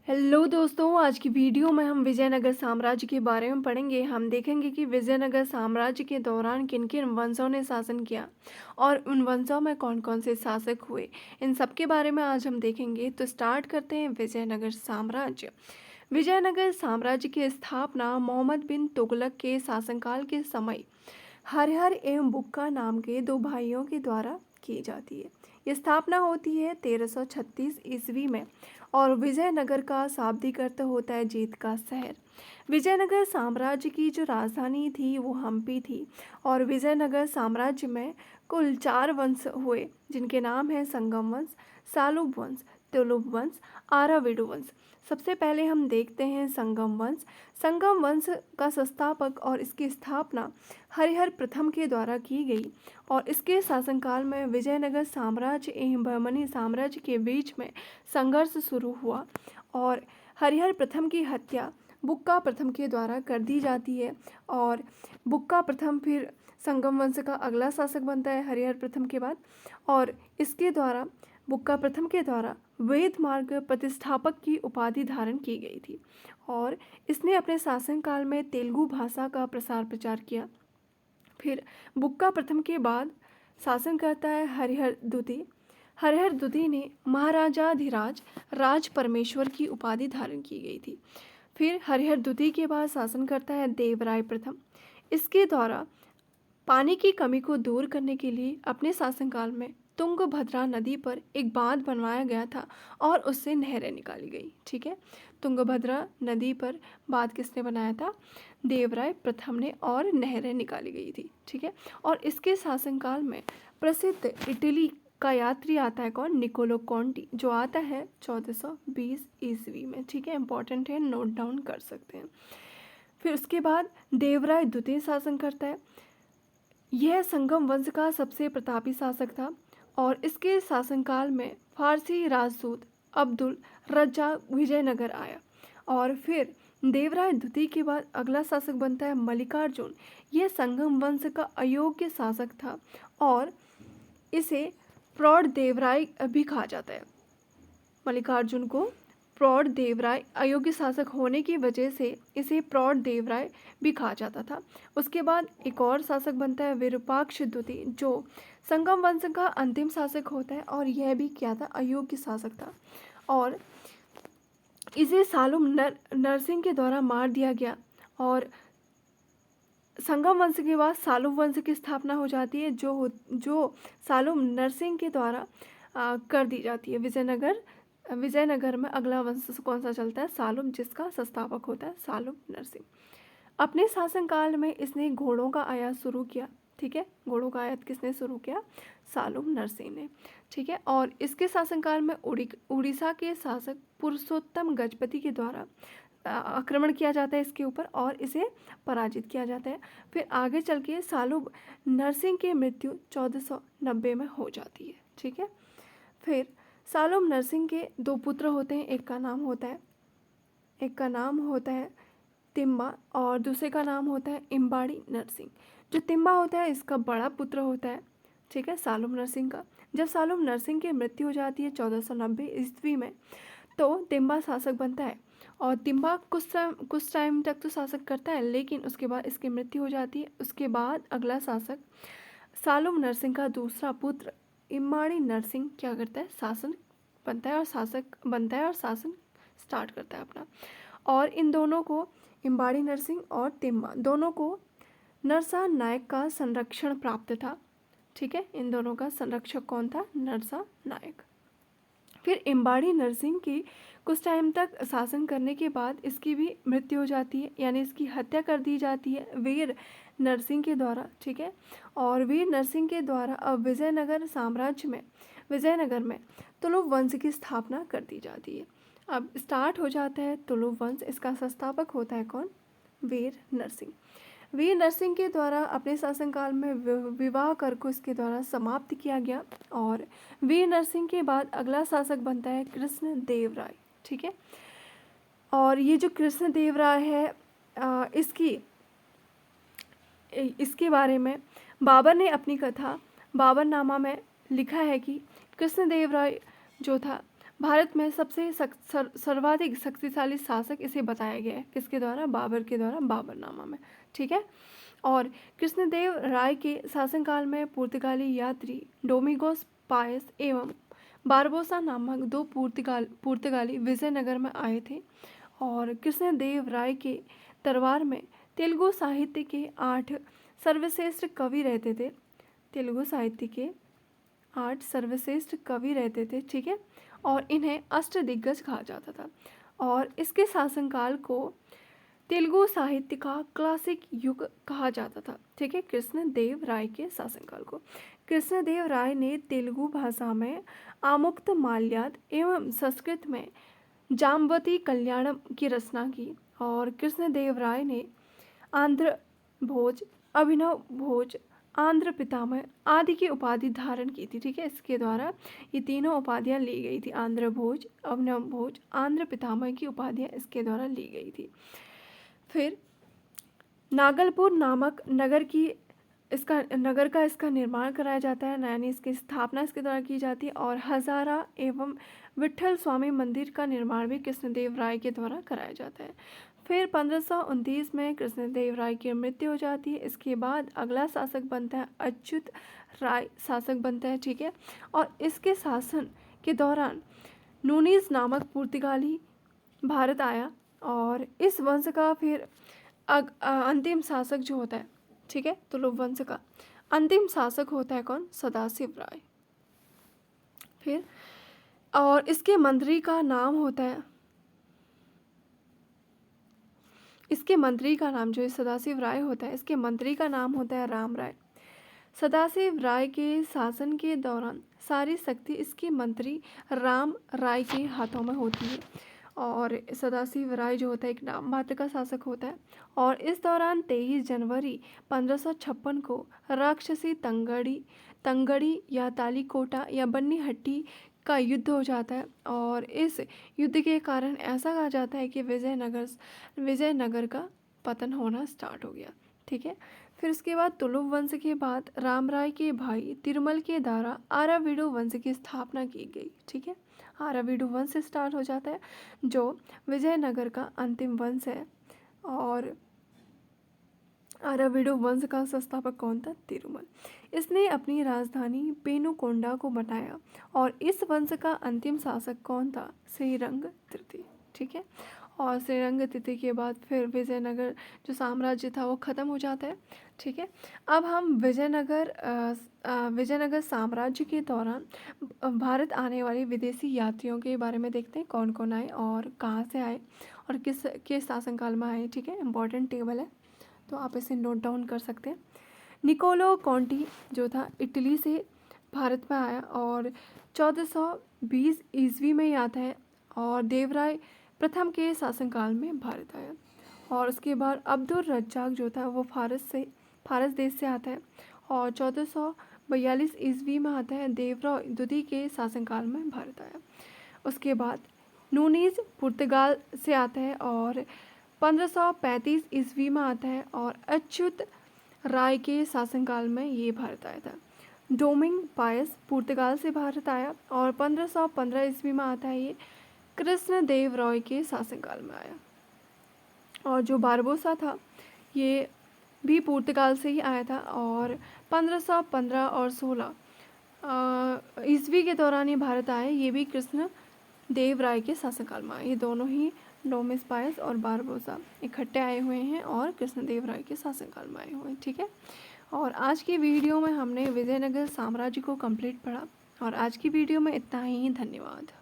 Hello दोस्तों, आज की वीडियो में हम विजयनगर साम्राज्य के बारे में पढ़ेंगे। हम देखेंगे कि विजयनगर साम्राज्य के दौरान किन किन वंशों ने शासन किया और उन वंशों में कौन कौन से शासक हुए। इन सब के बारे में आज हम देखेंगे। तो स्टार्ट करते हैं। विजयनगर साम्राज्य। विजयनगर साम्राज्य की स्थापना मोहम्मद बिन तुगलक के शासनकाल के समय हरिहर एवं बुक्का नाम के दो भाइयों के द्वारा की जाती है। यह स्थापना होती है 1336 ईस्वी में और विजयनगर का शाब्दिक अर्थ होता है जीत का शहर। विजयनगर साम्राज्य की जो राजधानी थी वो हम्पी थी और विजयनगर साम्राज्य में कुल 4 वंश हुए जिनके नाम हैं संगम वंश, सालुब वंश, तुलुब वंश, आराविडु वंश। सबसे पहले हम देखते हैं संगम वंश। संगम वंश का संस्थापक और इसकी स्थापना हरिहर प्रथम के द्वारा की गई और इसके शासनकाल में विजयनगर साम्राज्य एवं बहमनी साम्राज्य के बीच में संघर्ष शुरू हुआ और हरिहर प्रथम की हत्या बुक्का प्रथम के द्वारा कर दी जाती है और बुक्का प्रथम फिर संगम वंश का अगला शासक बनता है हरिहर प्रथम के बाद और इसके द्वारा बुक्का प्रथम के द्वारा वेद मार्ग प्रतिष्ठापक की उपाधि धारण की गई थी और इसने अपने शासनकाल में तेलुगु भाषा का प्रसार प्रचार किया। फिर बुक्का प्रथम के बाद शासन करता है हरिहर द्वितीय। हरिहर द्वितीय ने महाराजाधिराज राज परमेश्वर की उपाधि धारण की गई थी। फिर हरिहर द्वितीय के बाद शासन करता है देवराय प्रथम। इसके द्वारा पानी की कमी को दूर करने के लिए अपने शासनकाल में तुंगभद्रा नदी पर एक बांध बनवाया गया था और उससे नहरें निकाली गई। ठीक है, तुंगभद्रा नदी पर बांध किसने बनाया था? देवराय प्रथम ने और नहरें निकाली गई थी। ठीक है, और इसके शासनकाल में प्रसिद्ध इटली का यात्री आता है कौन? निकोलो कॉन्टी, जो आता है 1420 ईस्वी में। ठीक है, इंपॉर्टेंट है, नोट डाउन कर सकते हैं। फिर उसके बाद देवराय द्वितीय शासन करता है। यह संगम वंश का सबसे प्रतापी शासक था और इसके शासनकाल में फारसी राजदूत अब्दुल रज्जाक विजयनगर आया और फिर देवराय द्वितीय के बाद अगला शासक बनता है मल्लिकार्जुन। यह संगम वंश का अयोग्य शासक था और इसे प्रौढ़ देवराय भी कहा जाता है। मल्लिकार्जुन को प्रौढ़ देवराय अयोग्य शासक होने की वजह से इसे प्रौढ़ देवराय भी कहा जाता था। उसके बाद एक और शासक बनता है विरूपाक्ष द्वितीय, जो संगम वंश का अंतिम शासक होता है और यह भी क्या था? अयोग्य शासक था और इसे सालुम नरसिंह के द्वारा मार दिया गया और संगम वंश के बाद सालुम वंश की स्थापना हो जाती है जो सालुम नरसिंह के द्वारा कर दी जाती है। विजयनगर में अगला वंश कौन सा चलता है? सालुम, जिसका संस्थापक होता है सालुम नरसिंह। अपने शासनकाल में इसने घोड़ों का आयात शुरू किया। ठीक है, घोड़ों का आयात किसने शुरू किया? सालुम नरसिंह ने। ठीक है, और इसके शासनकाल में उड़ीसा के शासक पुरुषोत्तम गजपति के द्वारा आक्रमण किया जाता है इसके ऊपर और इसे पराजित किया जाता है। फिर आगे चल के सालुम नरसिंह की मृत्यु 1490 में हो जाती है। ठीक है, फिर सालुम नरसिंह के 2 पुत्र होते हैं। एक का नाम होता है तिम्बा और दूसरे का नाम होता है इम्बाड़ी नरसिंह। जो तिम्बा होता है इसका बड़ा पुत्र होता है। ठीक है, सालुम नरसिंह का। जब सालुम नरसिंह की मृत्यु हो जाती है 1490 ईस्वी में, तो तिम्बा शासक बनता है और तिम्बा कुछ टाइम तक तो शासक करता है, लेकिन उसके बाद इसकी मृत्यु हो जाती है। उसके बाद अगला शासक सालुम नरसिंह का दूसरा पुत्र इम्बाड़ी नरसिंह क्या करता है? शासन बनता है और शासन स्टार्ट करता है अपना। और इन दोनों को, इम्बाड़ी नरसिंह और तिम्बा, दोनों को नरसा नायक का संरक्षण प्राप्त था। ठीक है, इन दोनों का संरक्षक कौन था? नरसा नायक। फिर इम्बाड़ी नरसिंह की कुछ टाइम तक शासन करने के बाद इसकी भी मृत्यु हो जाती है, यानी इसकी हत्या कर दी जाती है वीर नरसिंह के द्वारा। ठीक है, और वीर नरसिंह के द्वारा अब विजयनगर में तुलुप वंश की स्थापना कर दी जाती है। अब स्टार्ट हो जाता है तुलुप वंश। इसका संस्थापक होता है कौन? वीर नरसिंह। वीर नरसिंह के द्वारा अपने शासनकाल में विवाह कर को इसके द्वारा समाप्त किया गया और वीर नरसिंह के बाद अगला शासक बनता है कृष्ण देव राय। ठीक है, और ये जो कृष्ण देव राय है इसके बारे में बाबर ने अपनी कथा बाबरनामा में लिखा है कि कृष्ण देव राय जो था भारत में सबसे सर्वाधिक शक्तिशाली शासक इसे बताया गया है, किसके द्वारा? बाबर के द्वारा, बाबरनामा में। ठीक है। और कृष्णदेव राय के शासनकाल में पुर्तगाली यात्री डोमिगोस पायस एवं बारबोसा नामक दो पुर्तगाली विजयनगर में आए थे। और कृष्णदेव राय के दरबार में तेलुगु साहित्य के 8 सर्वश्रेष्ठ कवि रहते थे। तेलुगु साहित्य के 8 सर्वश्रेष्ठ कवि रहते थे। ठीक है। और इन्हें अष्टदिग्गज कहा जाता था। और इसके शासनकाल को तेलुगु साहित्य का क्लासिक युग कहा जाता था। ठीक है। कृष्णदेव राय के शासनकाल को कृष्णदेव राय ने तेलुगु भाषा में आमुक्त माल्याद एवं संस्कृत में जाम्बवती कल्याणम की रचना की। और कृष्णदेव राय ने आंध्र भोज, अभिनव भोज, आंध्र पितामह आदि की उपाधि धारण की थी। ठीक है। इसके द्वारा ये तीनों उपाधियां ली गई थी। आंध्र भोज, अभिनव भोज, आंध्र पितामह की उपाधियां इसके द्वारा ली गई थी। फिर नागलपुर नामक नगर का इसका निर्माण कराया जाता है, यानी इसकी स्थापना इसके द्वारा की जाती है। और हजारा एवं विट्ठल स्वामी मंदिर का निर्माण भी कृष्णदेव राय के द्वारा कराया जाता है। फिर 1529 में कृष्णदेव राय की मृत्यु हो जाती है। इसके बाद अगला शासक बनता है अच्युत राय शासक बनता है। ठीक है। और इसके शासन के दौरान नूनीज नामक पुर्तगाली भारत आया। और इस वंश का फिर अंतिम शासक जो होता है, ठीक है, तुलुप वंश का अंतिम शासक होता है कौन? सदाशिव राय। फिर और इसके मंत्री का नाम होता है, इसके मंत्री का नाम जो सदाशिव राय होता है, इसके मंत्री का नाम होता है राम राय। सदाशिव राय के शासन के दौरान सारी शक्ति इसके मंत्री राम राय के हाथों में होती है। और सदाशिव राय जो होता है एक नाम मात्र का शासक होता है। और इस दौरान 23 जनवरी 1556 को राक्षसी तंगड़ी या तालीकोटा या बन्नीहट्टी का युद्ध हो जाता है। और इस युद्ध के कारण ऐसा कहा जाता है कि विजयनगर का पतन होना स्टार्ट हो गया। ठीक है। फिर उसके बाद तुलुप वंश के बाद रामराय के भाई तिरुमल के द्वारा आराविडु वंश की स्थापना की गई। ठीक है। आराविडु वंश से स्टार्ट हो जाता है जो विजयनगर का अंतिम वंश है। और आराविडु वंश का संस्थापक कौन था? तिरुमल। इसने अपनी राजधानी पेनुकोंडा को बनाया। और इस वंश का अंतिम शासक कौन था? श्रीरंग तृतीय। ठीक है। और श्रीरंग तृतीय के बाद फिर विजयनगर जो साम्राज्य था वो ख़त्म हो जाता है। ठीक है। अब हम विजयनगर साम्राज्य के दौरान भारत आने वाले विदेशी यात्रियों के बारे में देखते हैं, कौन कौन आए और कहाँ से आए और किस शासनकाल में आए। ठीक है। इम्पॉर्टेंट टेबल है, तो आप इसे नोट डाउन कर सकते हैं। निकोलो कॉन्टी जो था इटली से भारत में आया और 1420 ईस्वी में ही आता है। और देवराय प्रथम के शासनकाल में भारत आया। और उसके बाद अब्दुल रज्जाक जो था वो फारस देश से आता है और 1442 ईस्वी में आता है। देवराय द्वितीय के शासनकाल में भारत आया। उसके बाद नूनीज पुर्तगाल से आता है और 1535 ईस्वी में आता है। और अच्युत राय के शासनकाल में ये भारत आया था। डोमिंग पायस पुर्तगाल से भारत आया और 1515 ईस्वी में आता है। ये कृष्णदेव राय के शासनकाल में आया। और जो बारबोसा था ये भी पुर्तगाल से ही आया था और 1515 और 16 ईस्वी के दौरान ये भारत आए। ये भी कृष्णदेव राय के शासनकाल में आए। ये दोनों ही डोमिस पायस और बारबोसा इकट्ठे आए हुए हैं और कृष्णदेव राय के शासनकाल में आए हुए हैं। ठीक है। और आज की वीडियो में हमने विजयनगर साम्राज्य को कंप्लीट पढ़ा और आज की वीडियो में इतना ही। धन्यवाद।